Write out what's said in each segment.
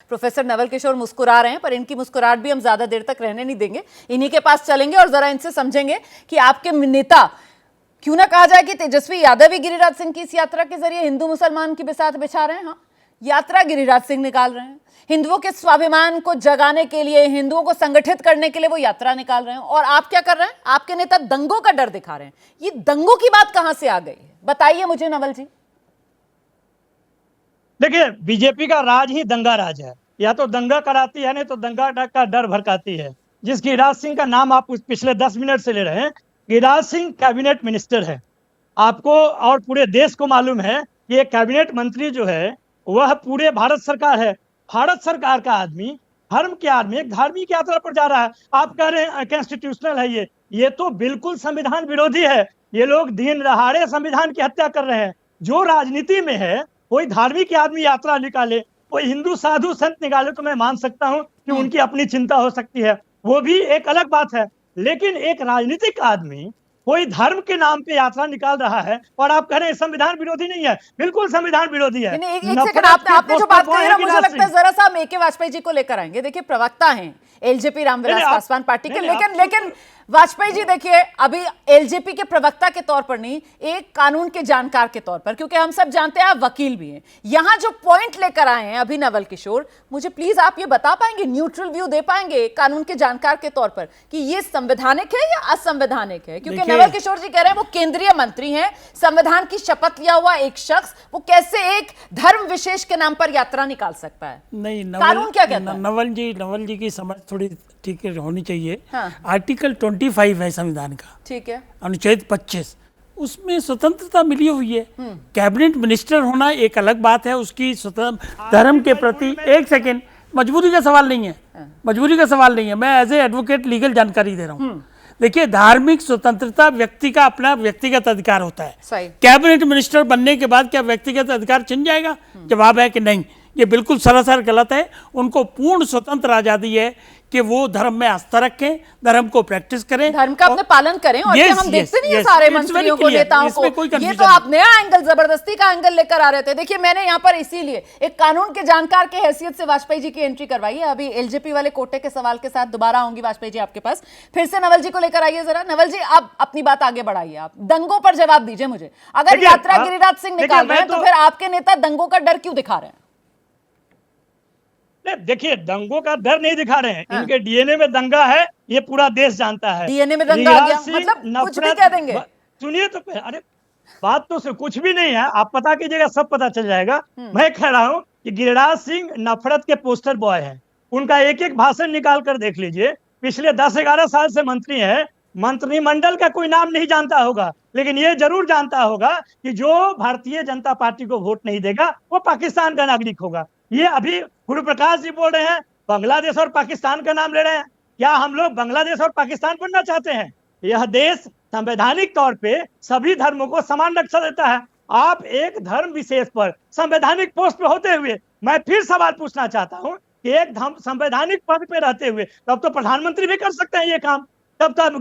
Professor Naval Kishore मुस्कुरा रहे हैं, पर इनकी मुस्कुराहट भी हम ज्यादा देर तक रहने नहीं देंगे। इन्हीं के पास चलेंगे और जरा इनसे समझेंगे कि आपके नेता, क्यों ना कहा जाए कि तेजस्वी यादव ही गिरिराज सिंह की इस यात्रा के जरिए हिंदू मुसलमान की बिसात बिछा रहे हैं। हाँ, यात्रा गिरिराज सिंह निकाल रहे हैं, हिंदुओं के स्वाभिमान को जगाने के लिए, हिंदुओं को संगठित करने के लिए वो यात्रा निकाल रहे हैं। और आप क्या कर रहे हैं? आपके नेता दंगों का डर दिखा रहे हैं। ये दंगों की बात कहां से आ गई है, बताइए मुझे नवल जी। देखिए, बीजेपी का राज ही दंगा राज है। या तो दंगा कराती है, नहीं तो दंगा का डर भड़काती है। जिस गिरिराज सिंह का नाम आप पिछले 10 मिनट से ले रहे हैं, गिरिराज सिंह कैबिनेट मिनिस्टर है। आपको और पूरे देश को मालूम है कि ये कैबिनेट मंत्री जो है वह पूरे भारत सरकार है। भारत सरकार का आदमी, धर्म के आदमी एक धार्मिक यात्रा पर जा रहा है। आप कह रहे हैं कॉन्स्टिट्यूशनल है। ये तो बिल्कुल संविधान विरोधी है। ये लोग दिन दहाड़े संविधान की हत्या कर रहे हैं। जो राजनीति में है, कोई धार्मिक आदमी यात्रा निकाले, कोई हिंदू साधु संत निकाले, तो मैं मान सकता हूं कि उनकी अपनी चिंता हो सकती है, वो भी एक अलग बात है। लेकिन एक राजनीतिक आदमी कोई धर्म के नाम पे यात्रा निकाल रहा है और आप कह रहे हैं संविधान विरोधी नहीं है। बिल्कुल संविधान विरोधी है। एक सेकंड, आपने जो बात कही ना, मुझे लगता है जरा सा हम ए.के. वाजपेयी जी को लेकर आएंगे। देखिए, प्रवक्ता हैं एलजेपी रामविलास पासवान पार्टी के, लेकिन वाजपेयी जी देखिए, अभी एलजेपी के प्रवक्ता के तौर पर नहीं, एक कानून के जानकार के तौर पर, क्योंकि हम सब जानते हैं आप वकील भी हैं। यहां जो पॉइंट लेकर आए हैं अभी नवल किशोर, मुझे प्लीज आप ये बता पाएंगे, न्यूट्रल व्यू दे पाएंगे कानून के जानकार के तौर पर, कि ये संवैधानिक है या असंवैधानिक है? क्योंकि नवल किशोर जी कह रहे हैं वो केंद्रीय मंत्री हैं, संविधान की शपथ लिया हुआ एक शख्स, वो कैसे एक धर्म विशेष के नाम पर यात्रा निकाल सकता है? नहीं, कानून क्या कहता है? नवल जी की समझ थोड़ी ठीक होनी चाहिए। हाँ। आर्टिकल 25 है संविधान का, ठीक है, अनुच्छेद 25, उसमें स्वतंत्रता मिली हुई है। कैबिनेट मिनिस्टर होना एक अलग बात है, उसकी स्वतंत्र धर्म के प्रति। एक सेकेंड, मजबूरी का सवाल नहीं है, मजबूरी का सवाल नहीं है, मैं एज ए एडवोकेट लीगल जानकारी दे रहा हूँ। देखिए, धार्मिक स्वतंत्रता व्यक्ति का अपना व्यक्तिगत अधिकार होता है। सही। कैबिनेट मिनिस्टर बनने के बाद क्या व्यक्तिगत अधिकार छिन जाएगा? जवाब है कि नहीं, ये बिल्कुल सरासर गलत है। उनको पूर्ण स्वतंत्र आजादी है कि वो धर्म में आस्था रखें, धर्म को प्रैक्टिस करें, धर्म का अपने पालन करें। और ये हम देखते नहीं है सारे मंत्रियों को, नेताओं को। ये तो आप नया एंगल, जबरदस्ती का एंगल लेकर आ रहे थे। देखिए, मैंने यहाँ पर इसीलिए एक कानून के जानकार के हैसियत से वाजपेयी जी की एंट्री करवाई है। अभी एलजेपी वाले कोटे के सवाल के साथ दोबारा आऊंगी वाजपेयी जी आपके पास। फिर से नवल जी को लेकर आइए जरा। नवल जी, आप अपनी बात आगे बढ़ाइए, आप दंगों पर जवाब दीजिए मुझे। अगर यात्रा गिरिराज सिंह निकाल रहे हैं तो फिर आपके नेता दंगों का डर क्यों दिखा रहे हैं? देखिए, दंगों का डर नहीं दिखा रहे हैं। हाँ। इनके डीएनए में दंगा है, ये पूरा देश जानता है। डीएनए में दंगा आ गया, मतलब कुछ भी कह देंगे। सुनिए तो, अरे बात तो कुछ भी नहीं है, आप पता कीजिएगा, सब पता चल जाएगा। मैं कह रहा हूँ कि गिरिराज सिंह नफरत के पोस्टर बॉय हैं। उनका एक एक भाषण निकाल कर देख लीजिए। पिछले 10-11 साल से मंत्री है, मंत्रिमंडल का कोई नाम नहीं जानता होगा, लेकिन ये जरूर जानता होगा कि जो भारतीय जनता पार्टी को वोट नहीं देगा वो पाकिस्तान का नागरिक होगा। ये अभी गुरु प्रकाश जी बोल रहे हैं बांग्लादेश और पाकिस्तान का नाम ले रहे हैं। क्या हम लोग बांग्लादेश और पाकिस्तान बनना चाहते हैं? यह देश संवैधानिक तौर पे सभी धर्मों को समान रक्षा देता है। आप एक धर्म विशेष पर संवैधानिक पोस्ट पे होते हुए, मैं फिर सवाल पूछना चाहता हूँ कि एक संवैधानिक पद पे रहते हुए, तब तो प्रधानमंत्री भी कर सकते हैं ये काम, तब तो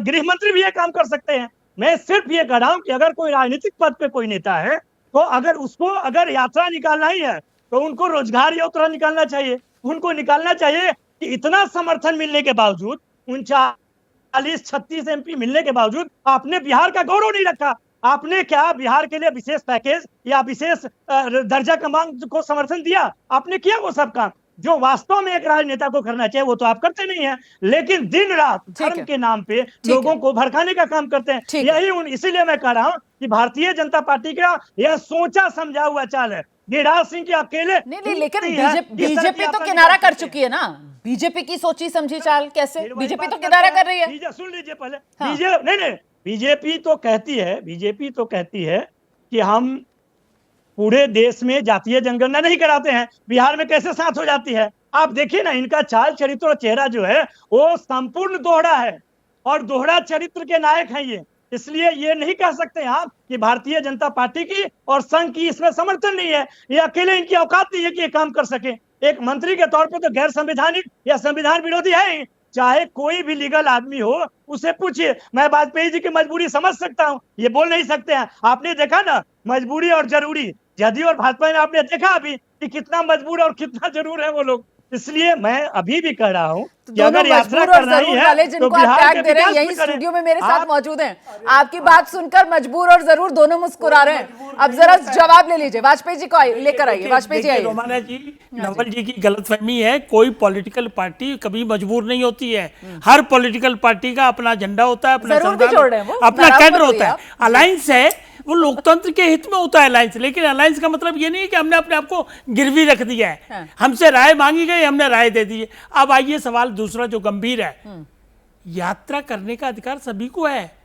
गृह मंत्री भी ये काम कर सकते हैं। मैं सिर्फ ये कह रहा हूँ कि अगर कोई राजनीतिक पद पे कोई नेता है, तो अगर उसको अगर यात्रा निकालना ही है तो उनको रोजगार यात्रा निकालना चाहिए। उनको निकालना चाहिए कि इतना समर्थन मिलने के बावजूद, 39-36 एमपी मिलने के बावजूद आपने बिहार का गौरव नहीं रखा। आपने क्या बिहार के लिए विशेष पैकेज या विशेष दर्जा क्रमांक को समर्थन दिया? आपने किया वो सब काम जो वास्तव में एक राजनेता को करना चाहिए, वो तो आप करते नहीं है। लेकिन दिन रात धर्म के नाम पे लोगों को भड़काने का काम करते हैं। यही इसीलिए मैं कह रहा हूँ कि भारतीय जनता पार्टी का यह सोचा समझा हुआ चाल है। गिरिराज सिंह के अकेले नहीं, लेकिन बीजेपी तो किनारा कर चुकी है ना। बीजेपी की सोची समझी चाल कैसे? बीजेपी तो किनारा कर रही है। सुन लीजिए पहले। नहीं, बीजेपी तो कहती है कि हम पूरे देश में जातीय जनगणना नहीं कराते हैं। बिहार में कैसे साथ हो जाती है? आप देखिए ना, इनका चाल चरित्र और चेहरा जो है वो संपूर्ण दोहरा है, और दोहरा चरित्र के नायक हैं ये। इसलिए ये नहीं कह सकते आप कि भारतीय जनता पार्टी की और संघ की इसमें समर्थन नहीं है। ये अकेले इनकी औकात नहीं है कि ये काम कर सके। एक मंत्री के तौर पर तो गैर संवैधानिक या संविधान विरोधी है ही। चाहे कोई भी लीगल आदमी हो, उसे पूछिए। मैं वाजपेयी जी की मजबूरी समझ सकता हूँ, ये बोल नहीं सकते हैं। आपने देखा ना, मजबूरी और जरूरी, जदयू और भाजपा ने आपने देखा अभी कि कितना मजबूर और कितना जरूर है वो लोग। इसलिए मैं अभी भी कह रहा हूँ कि अगर यात्रा करना ही है तो बिहार के दे रहे हैं, विकास यही पे करें। स्टूडियो में मेरे साथ मौजूद हैं। आपकी बात सुनकर मजबूर और जरूर दोनों मुस्कुरा रहे हैं। अब जरा जवाब ले लीजिए, वाजपेयी जी को लेकर आइए। वाजपेयी जी आइए। रोमाना जी, नवल जी की गलतफहमी है। कोई पॉलिटिकल पार्टी कभी मजबूर नहीं होती है। हर पॉलिटिकल पार्टी का अपना एजेंडा होता है, अपना जरूर भी जोड़ रहे हैं वो, अपना नाराज कैडर मत होता है। होइए अलायंस है वो लोकतंत्र के हित में होता है अलायंस, लेकिन अलायंस का मतलब ये नहीं है कि हमने अपने आप को गिरवी रख दिया है। हमसे राय मांगी गई, हमने राय दे दी है। अब आइए सवाल दूसरा जो गंभीर है, यात्रा करने का अधिकार सभी को है।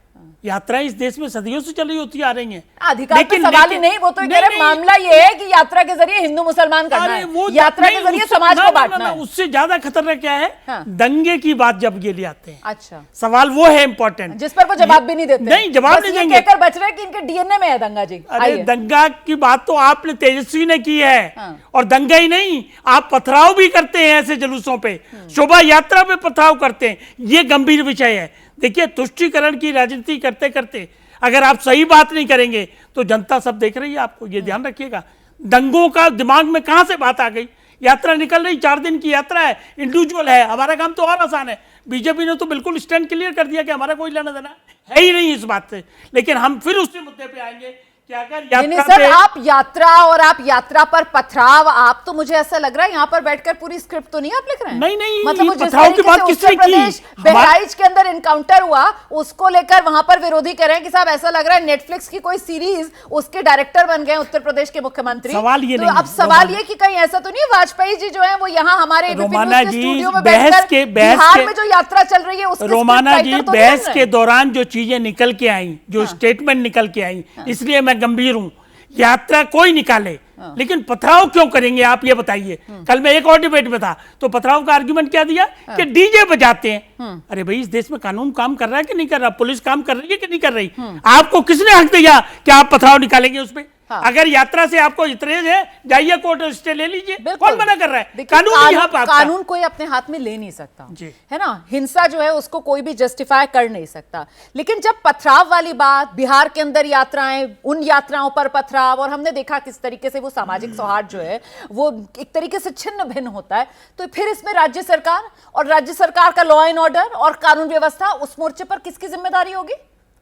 यात्राएं इस देश में सदियों से चली होती आ रही हैं। अधिकार पे सवाल ही नहीं, वो तो कह रहे मामला ये है कि यात्रा के जरिए हिंदू मुसलमान करना है, यात्रा के जरिए समाज को बांटना है। उससे ज्यादा खतरनाक क्या है, दंगे की बात जब ये ले आते हैं। अच्छा, सवाल वो है इंपॉर्टेंट जिस पर वो जवाब भी नहीं देते। नहीं, जवाब नहीं देंगे। कहकर बच रहे हैं कि इनके डीएनए में है दंगा जी। अरे दंगा की बात तो आपने तेजस्वी ने की है, और दंगा ही नहीं, आप पथराव भी करते हैं ऐसे जुलूसों पे, शोभा यात्रा पे पथराव करते हैं। ये गंभीर विषय है। देखिए, तुष्टीकरण की राजनीति करते करते अगर आप सही बात नहीं करेंगे तो जनता सब देख रही है आपको, ये ध्यान रखिएगा। दंगों का दिमाग में कहां से बात आ गई? यात्रा निकल रही, 4 दिन की यात्रा है, इंडिविजुअल है, हमारा काम तो और आसान है। बीजेपी ने तो बिल्कुल स्टैंड क्लियर कर दिया कि हमारा कोई लेना देना है ही नहीं इस बात से। लेकिन हम फिर उसी मुद्दे पे आएंगे कि अगर यात्रा सर, आप यात्रा और आप यात्रा पर पथराव, आप तो मुझे ऐसा लग रहा है यहाँ पर बैठकर पूरी स्क्रिप्ट तो नहीं आप लिख रहे हैं। नहीं, मतलब वो जिस पथराव की बात तरीके से किसने उत्तर प्रदेश की? बहराइच के अंदर इनकाउंटर हुआ, उसको लेकर वहां पर विरोधी कह रहे हैं कि साहब ऐसा लग रहा है नेटफ्लिक्स की कोई सीरीज, उसके डायरेक्टर बन गए उत्तर प्रदेश के मुख्यमंत्री। सवाल ये तो नहीं, अब सवाल ये कि कहीं ऐसा तो नहीं वाजपेयी जी जो है वो यहाँ हमारे रोमाना जी, स्टूडियो में बहस बैठकर के बिहार में जो यात्रा चल रही है उसकी रोमाना स्क्रिप्ट जी, राइटर तो नहीं बहस बन रहे के हैं। दौरान जो चीजें निकल के आई, जो स्टेटमेंट निकल के आई, इसलिए मैं गंभीर हूं। यात्रा कोई निकाले, लेकिन पथराव क्यों करेंगे आप ये बताइए। कल मैं एक और डिबेट में था तो पथराव का आर्गुमेंट क्या दिया कि डीजे बजाते हैं। अरे भाई, इस देश में कानून काम कर रहा है कि नहीं कर रहा? पुलिस काम कर रही है कि नहीं कर रही? आपको किसने हक दिया कि आप पथराव निकालेंगे उस पर? अगर यात्रा से आपको इतरेज है, जाइए कोर्ट स्टे ले लीजिए, कौन मना कर रहा है? कानून यहाँ पर कानून कोई अपने हाथ में ले नहीं सकता, है ना। हिंसा जो है उसको कोई भी जस्टिफाई कर नहीं सकता। लेकिन जब पथराव वाली बात, बिहार के अंदर यात्राएं, उन यात्राओं पर पथराव, और हमने देखा किस तरीके से वो सामाजिक सौहार्द जो है वो एक तरीके से छिन्न भिन्न होता है, तो फिर इसमें राज्य सरकार और राज्य सरकार का लॉ एंड ऑर्डर और कानून व्यवस्था, उस मोर्चे पर किसकी जिम्मेदारी होगी?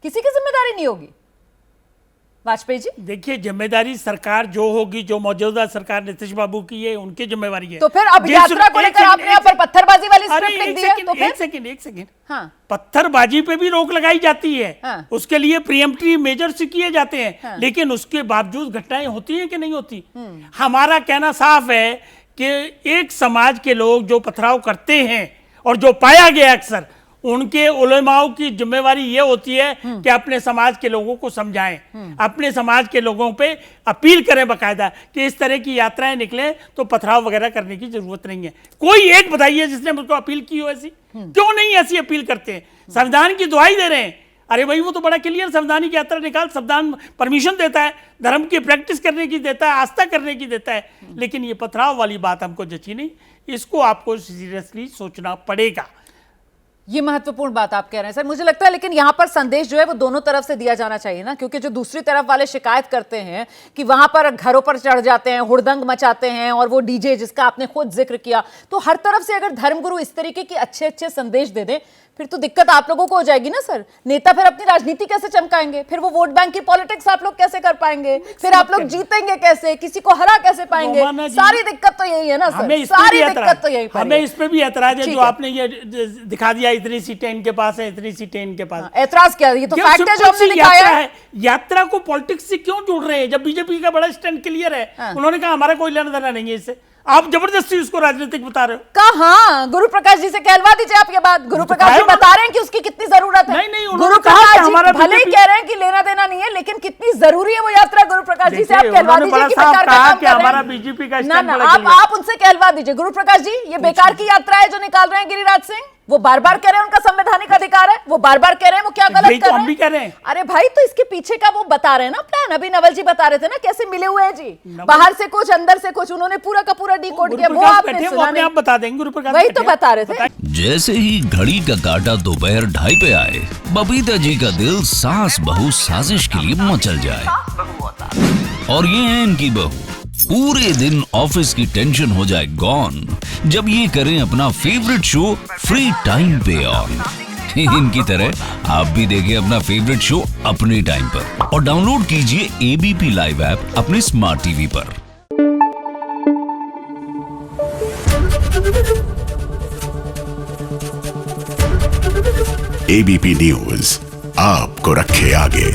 किसी की जिम्मेदारी नहीं होगी। वाजपेयी जी, देखिए, जिम्मेदारी सरकार जो होगी, जो मौजूदा सरकार नीतीश बाबू की है, उनकी जिम्मेवारी है। तो फिर अब यात्रा को लेकर आपने यहाँ पर पत्थरबाजी वाली स्क्रिप्ट लिख दी है, तो फिर एक सेकंड, हाँ, पत्थरबाजी पे भी रोक लगाई जाती है। हाँ। उसके लिए प्रीएम्प्टिव मेजर्स किए जाते हैं। हाँ। लेकिन उसके बावजूद घटनाएं होती हैं कि नहीं होती? हमारा कहना साफ है कि एक समाज के लोग जो पथराव करते हैं और जो पाया गया अक्सर, उनके उलेमाओं की जिम्मेवारी ये होती है कि अपने समाज के लोगों को समझाएं, अपने समाज के लोगों पे अपील करें बकायदा कि इस तरह की यात्राएं निकलें तो पथराव वगैरह करने की जरूरत नहीं है। कोई एक बताइए जिसने मुझको अपील की हो ऐसी? क्यों नहीं ऐसी अपील करते हैं? संविधान की दुहाई दे रहे हैं। अरे भाई, वो तो बड़ा क्लियर संवैधानिक यात्रा निकाल, संविधान परमिशन देता है, धर्म की प्रैक्टिस करने की देता है, आस्था करने की देता है। लेकिन ये पथराव वाली बात हमको जची नहीं, इसको आपको सीरियसली सोचना पड़ेगा। ये महत्वपूर्ण बात आप कह रहे हैं सर, मुझे लगता है। लेकिन यहाँ पर संदेश जो है वो दोनों तरफ से दिया जाना चाहिए ना, क्योंकि जो दूसरी तरफ वाले शिकायत करते हैं कि वहां पर घरों पर चढ़ जाते हैं, हुड़दंग मचाते हैं, और वो डीजे जिसका आपने खुद जिक्र किया, तो हर तरफ से अगर धर्मगुरु इस तरीके के अच्छे अच्छे संदेश दे दें, फिर तो दिक्कत आप लोगों को हो जाएगी ना सर। नेता फिर अपनी राजनीति कैसे चमकाएंगे? फिर वो वोट बैंक की पॉलिटिक्स आप लोग कैसे कर पाएंगे? फिर आप लोग जीतेंगे कैसे? किसी को हरा कैसे पाएंगे? सारी दिक्कत तो यही है ना सर, सारी दिक्कत तो यही। हमें इस पे भी ऐतराज है जो आपने ये दिखा दिया, इतनी सीटें इनके पास है, इतनी सीटें इनके पास। ऐतराज क्या? ये तो फैक्ट है जो हमने दिखाया है। यात्रा को पॉलिटिक्स से क्यों जोड़ रहे हैं जब बीजेपी का बड़ा स्टैंड क्लियर है? उन्होंने कहा हमारा कोई लेना देना नहीं है इससे, आप जबरदस्ती उसको राजनीतिक बता रहे हो। कहाँ? गुरु प्रकाश जी से कहलवा दीजिए आप ये बात। गुरु प्रकाश जी बता रहे हैं कि उसकी कितनी जरूरत है। नहीं, गुरु प्रकाश जी भले ही कह रहे हैं कि लेना देना नहीं है, लेकिन कितनी जरूरी है वो यात्रा। गुरु प्रकाश जी से आप कहलवा दीजिए कि बेकार का काम कर रहे हैं। बीजेपी का ना, आप उनसे कहलवा दीजिए। गुरु प्रकाश जी, ये बेकार की यात्रा है जो निकाल रहे हैं गिरिराज सिंह। वो बार बार कह रहे हैं उनका संवैधानिक अधिकार है, वो बार बार कह रहे हैं वो क्या गलत कर हम भी कह रहे हैं। अरे भाई, तो इसके पीछे का वो बता रहे हैं ना प्लान। अभी नवल जी बता रहे थे ना कैसे मिले हुए हैं जी, बाहर से कुछ अंदर से कुछ, उन्होंने पूरा का पूरा डिकोड किया। वो आपने सुना नहीं, आप बता देंगे। गुरु प्रकाश वही तो बता रहे थे। जैसे ही घड़ी का काटा दोपहर 2:30 पे आए, बबीता जी का दिल सास बहू साजिश के लिए मचल जाए। और ये है इनकी बहू। पूरे दिन ऑफिस की टेंशन हो जाए गॉन जब ये करें अपना फेवरेट शो फ्री टाइम पे ऑन। इनकी तरह आप भी देखिए अपना फेवरेट शो अपने टाइम पर और डाउनलोड कीजिए एबीपी लाइव ऐप अपने स्मार्ट टीवी पर। एबीपी न्यूज आपको रखे आगे।